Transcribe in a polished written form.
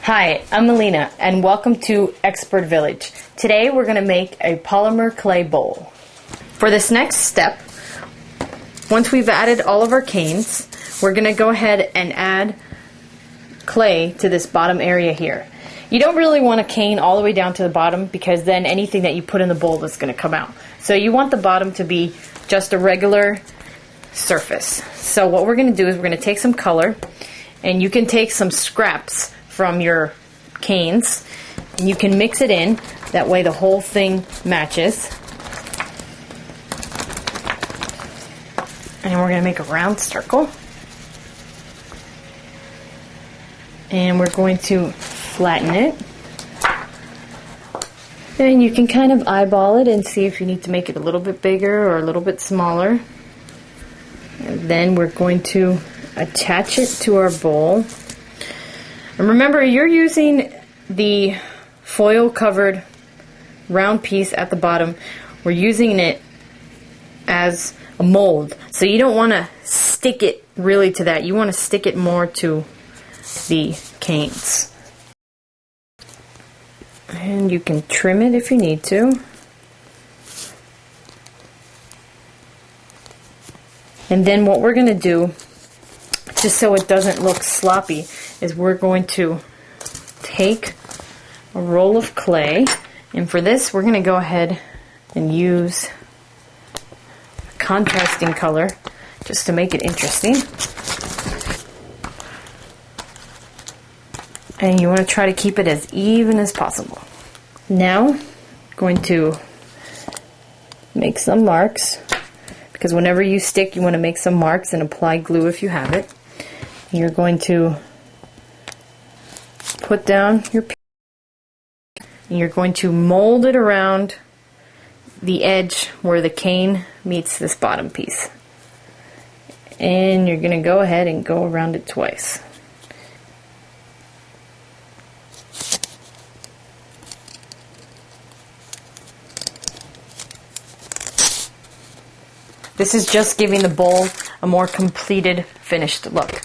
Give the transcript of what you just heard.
Hi, I'm Melina and welcome to Expert Village. Today we're going to make a polymer clay bowl. For this next step, once we've added all of our canes, we're going to go ahead and add clay to this bottom area here. You don't really want a cane all the way down to the bottom because then anything that you put in the bowl is going to come out. So you want the bottom to be just a regular surface. So what we're going to do is we're going to take some color, and you can take some scraps from your canes and you can mix it in. That way the whole thing matches. And we're going to make a round circle. And we're going to flatten it. And you can kind of eyeball it and see if you need to make it a little bit bigger or a little bit smaller. And then we're going to attach it to our bowl. And remember, you're using the foil covered round piece at the bottom. We're using it as a mold. So you don't want to stick it really to that. You want to stick it more to the canes. And you can trim it if you need to. And then what we're going to do, just so it doesn't look sloppy, is we're going to take a roll of clay, and for this we're going to go ahead and use a contrasting color just to make it interesting. And you want to try to keep it as even as possible. Now I'm going to make some marks, because whenever you stick you want to make some marks and apply glue if you have it. You're going to put down your piece, and you're going to mold it around the edge where the cane meets this bottom piece. And you're going to go ahead and go around it twice. This is just giving the bowl a more completed, finished look.